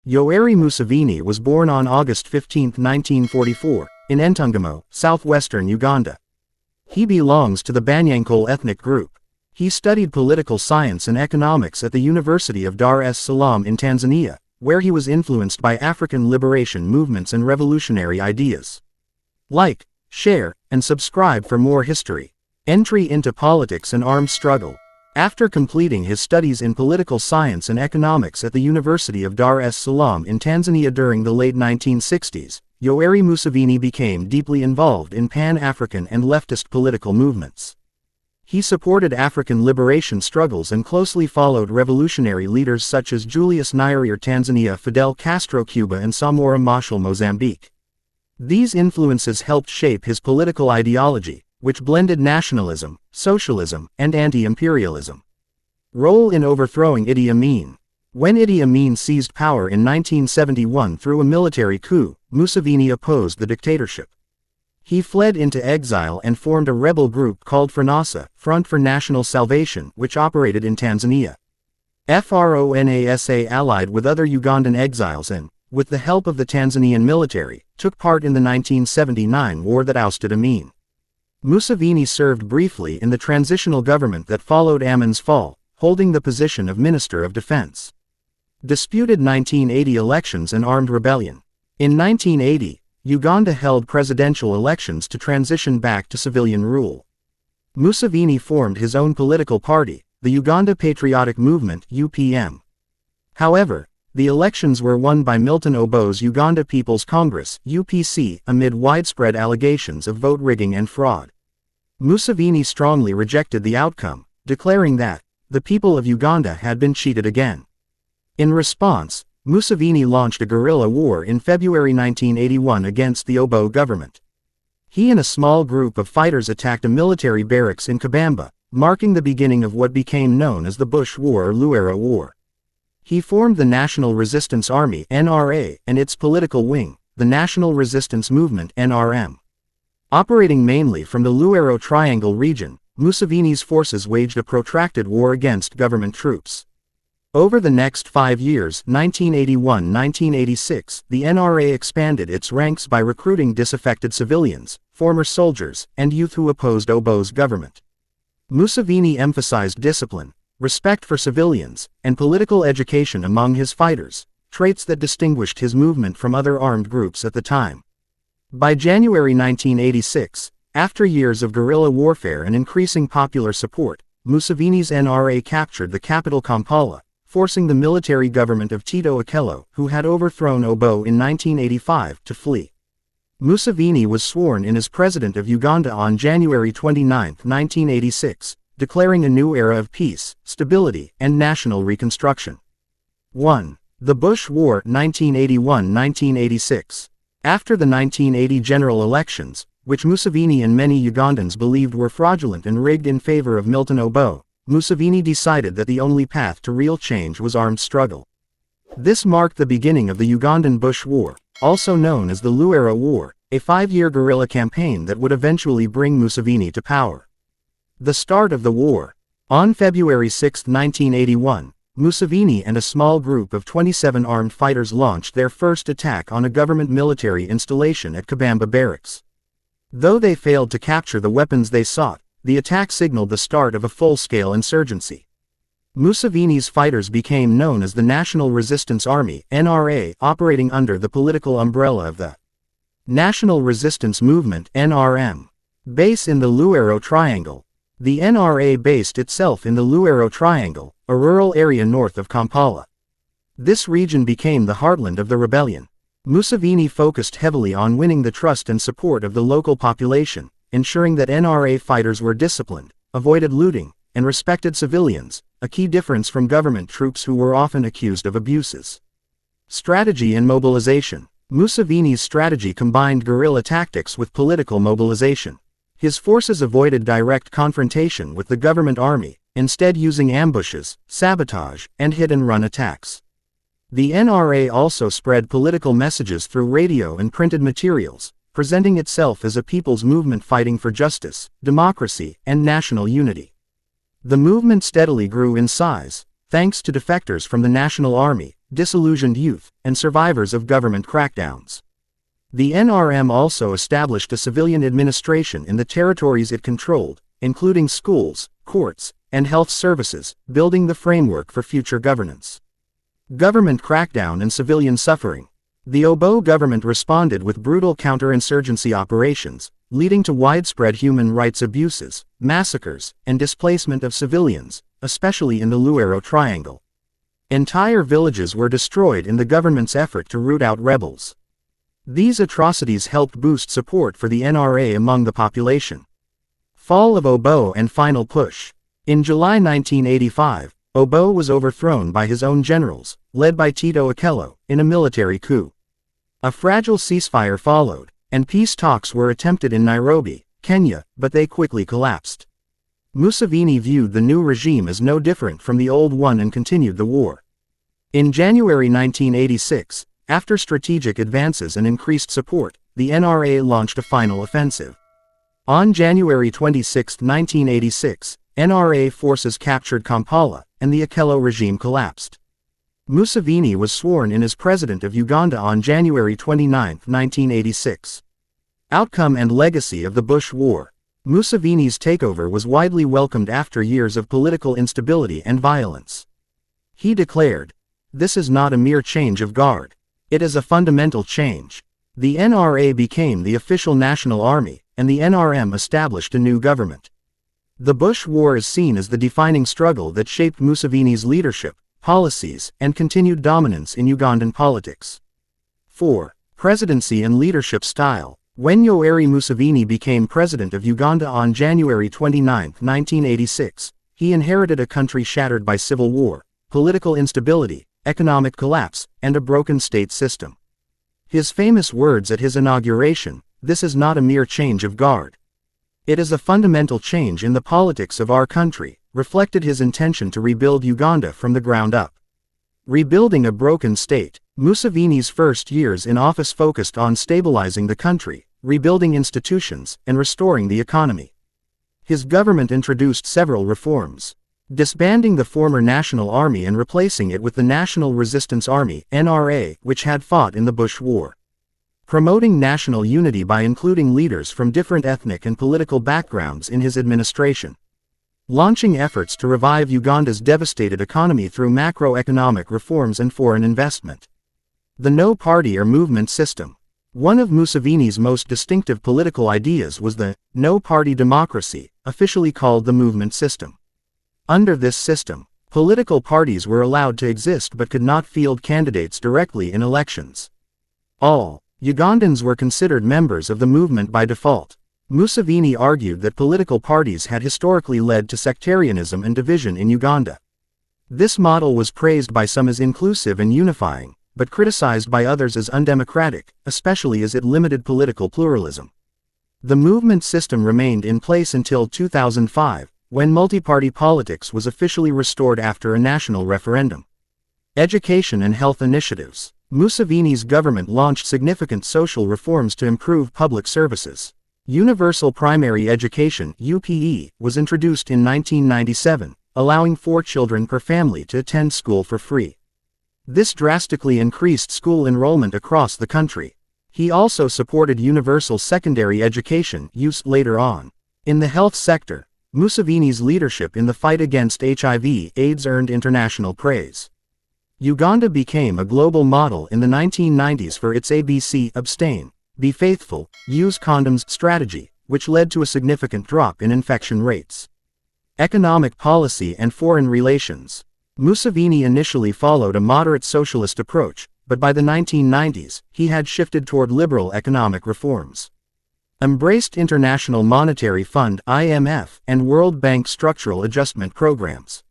Yoweri Museveni was born on August 15, 1944, in Entungamo, southwestern Uganda. He belongs to the Banyankole ethnic group. He studied political science and economics at the University of Dar es Salaam in Tanzania, where he was influenced by African liberation movements and revolutionary ideas. Like, share, and subscribe for more history. Entry into politics and armed struggle. After completing his studies in political science and economics at the University of Dar es Salaam in Tanzania during the late 1960s, Yoweri Museveni became deeply involved in Pan-African and leftist political movements. He supported African liberation struggles and closely followed revolutionary leaders such as Julius Nyerere Tanzania, Fidel Castro Cuba, and Samora Machel Mozambique. These influences helped shape his political ideology, which blended nationalism, socialism, and anti-imperialism. Role in overthrowing Idi Amin. When Idi Amin seized power in 1971 through a military coup, Museveni opposed the dictatorship. He fled into exile and formed a rebel group called FRONASA, Front for National Salvation, which operated in Tanzania. FRONASA allied with other Ugandan exiles and, with the help of the Tanzanian military, took part in the 1979 war that ousted Amin. Museveni served briefly in the transitional government that followed Amin's fall, holding the position of Minister of Defense. Disputed 1980 elections and armed rebellion. In 1980, Uganda held presidential elections to transition back to civilian rule. Museveni formed his own political party, the Uganda Patriotic Movement (UPM). However, the elections were won by Milton Obote's Uganda People's Congress (UPC) amid widespread allegations of vote rigging and fraud. Museveni strongly rejected the outcome, declaring that the people of Uganda had been cheated again. In response, Museveni launched a guerrilla war in February 1981 against the Obote government. He and a small group of fighters attacked a military barracks in Kabamba, marking the beginning of what became known as the Bush War or Luara War. He formed the National Resistance Army (NRA) and its political wing, the National Resistance Movement (NRM). Operating mainly from the Luaro Triangle region, Museveni's forces waged a protracted war against government troops. Over the next 5 years, 1981-1986, the NRA expanded its ranks by recruiting disaffected civilians, former soldiers, and youth who opposed Obote's government. Museveni emphasized discipline, respect for civilians, and political education among his fighters, traits that distinguished his movement from other armed groups at the time. By January 1986, after years of guerrilla warfare and increasing popular support, Museveni's NRA captured the capital Kampala, forcing the military government of Tito Okello, who had overthrown Obote in 1985, to flee. Museveni was sworn in as President of Uganda on January 29, 1986, declaring a new era of peace, stability, and national reconstruction. 1. The Bush War 1981-1986. After the 1980 general elections, which Museveni and many Ugandans believed were fraudulent and rigged in favor of Milton Obote, Museveni decided that the only path to real change was armed struggle. This marked the beginning of the Ugandan Bush War, also known as the Luara War, a 5-year guerrilla campaign that would eventually bring Museveni to power. The start of the war. On February 6, 1981, Museveni and a small group of 27 armed fighters launched their first attack on a government military installation at Kabamba Barracks. Though they failed to capture the weapons they sought, the attack signaled the start of a full-scale insurgency. Museveni's fighters became known as the National Resistance Army (NRA), operating under the political umbrella of the National Resistance Movement (NRM). Base in the Luaro Triangle. The NRA based itself in the Luaro Triangle, a rural area north of Kampala. This region became the heartland of the rebellion. Museveni focused heavily on winning the trust and support of the local population, ensuring that NRA fighters were disciplined, avoided looting, and respected civilians, a key difference from government troops who were often accused of abuses. Strategy and mobilization. Museveni's strategy combined guerrilla tactics with political mobilization. His forces avoided direct confrontation with the government army, instead using ambushes, sabotage, and hit-and-run attacks. The NRA also spread political messages through radio and printed materials, presenting itself as a people's movement fighting for justice, democracy, and national unity. The movement steadily grew in size, thanks to defectors from the National Army, disillusioned youth, and survivors of government crackdowns. The NRM also established a civilian administration in the territories it controlled, including schools, courts, and health services, building the framework for future governance. Government crackdown and civilian suffering. The Obo government responded with brutal counterinsurgency operations, leading to widespread human rights abuses, massacres, and displacement of civilians, especially in the Luero Triangle. Entire villages were destroyed in the government's effort to root out rebels. These atrocities helped boost support for the NRA among the population. Fall of Obo and final push. In July 1985, Obo was overthrown by his own generals, led by Tito Okello, in a military coup. A fragile ceasefire followed, and peace talks were attempted in Nairobi, Kenya, but they quickly collapsed. Museveni viewed the new regime as no different from the old one and continued the war. In January 1986, after strategic advances and increased support, the NRA launched a final offensive. On January 26, 1986, NRA forces captured Kampala, and the Okello regime collapsed. Museveni was sworn in as president of Uganda on January 29, 1986. Outcome and legacy of the Bush War. Museveni's takeover was widely welcomed after years of political instability and violence. He declared, "This is not a mere change of guard. It is a fundamental change." The NRA became the official national army, and the NRM established a new government. The Bush War is seen as the defining struggle that shaped Museveni's leadership, policies, and continued dominance in Ugandan politics. 4. Presidency and leadership style. When Yoweri Museveni became president of Uganda on January 29, 1986, he inherited a country shattered by civil war, political instability, economic collapse, and a broken state system. His famous words at his inauguration, "This is not a mere change of guard. It is a fundamental change in the politics of our country," reflected his intention to rebuild Uganda from the ground up. Rebuilding a broken state. Museveni's first years in office focused on stabilizing the country, rebuilding institutions, and restoring the economy. His government introduced several reforms. Disbanding the former National Army and replacing it with the National Resistance Army (NRA), which had fought in the Bush War. Promoting national unity by including leaders from different ethnic and political backgrounds in his administration. Launching efforts to revive Uganda's devastated economy through macroeconomic reforms and foreign investment. The no-party or movement system. One of Museveni's most distinctive political ideas was the no-party democracy, officially called the movement system. Under this system, political parties were allowed to exist but could not field candidates directly in elections. All Ugandans were considered members of the movement by default. Museveni argued that political parties had historically led to sectarianism and division in Uganda. This model was praised by some as inclusive and unifying, but criticized by others as undemocratic, especially as it limited political pluralism. The movement system remained in place until 2005, when multi-party politics was officially restored after a national referendum. Education and health initiatives. Museveni's government launched significant social reforms to improve public services. Universal Primary Education (UPE) was introduced in 1997, allowing 4 children per family to attend school for free. This drastically increased school enrollment across the country. He also supported universal secondary education use later on. In the health sector, Museveni's leadership in the fight against HIV/AIDS earned international praise. Uganda became a global model in the 1990s for its ABC abstain, be faithful, use condoms strategy, which led to a significant drop in infection rates. Economic policy and foreign relations. Museveni initially followed a moderate socialist approach, but by the 1990s, he had shifted toward liberal economic reforms. Embraced International Monetary Fund (IMF) and World Bank structural adjustment programs.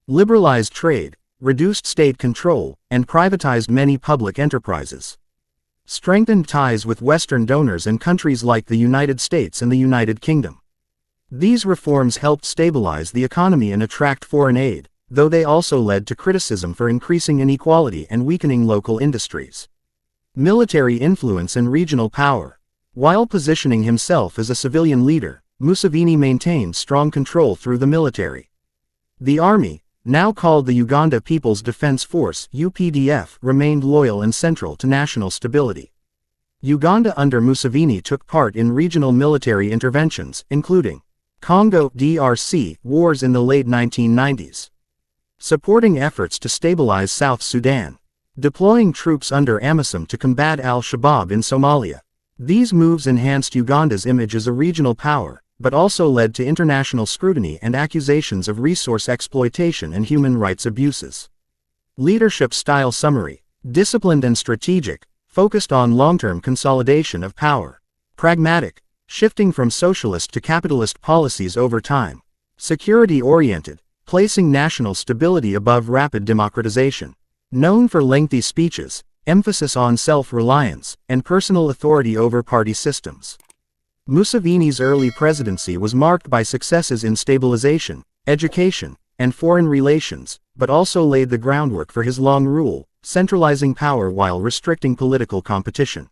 Liberalized trade, reduced state control, and privatized many public enterprises. Strengthened ties with Western donors and countries like the United States and the United Kingdom. These reforms helped stabilize the economy and attract foreign aid, though they also led to criticism for increasing inequality and weakening local industries. Military influence and regional power. While positioning himself as a civilian leader, Museveni maintained strong control through the military. The army, now called the Uganda People's Defense Force (UPDF), remained loyal and central to national stability. Uganda under Museveni took part in regional military interventions, including Congo DRC wars in the late 1990s, supporting efforts to stabilize South Sudan, deploying troops under AMISOM to combat al-Shabaab in Somalia. These moves enhanced Uganda's image as a regional power, but also led to international scrutiny and accusations of resource exploitation and human rights abuses. Leadership style summary: disciplined and strategic, focused on long-term consolidation of power. Pragmatic, shifting from socialist to capitalist policies over time. Security-oriented, placing national stability above rapid democratization. Known for lengthy speeches, emphasis on self-reliance, and personal authority over party systems. Museveni's early presidency was marked by successes in stabilization, education, and foreign relations, but also laid the groundwork for his long rule, centralizing power while restricting political competition.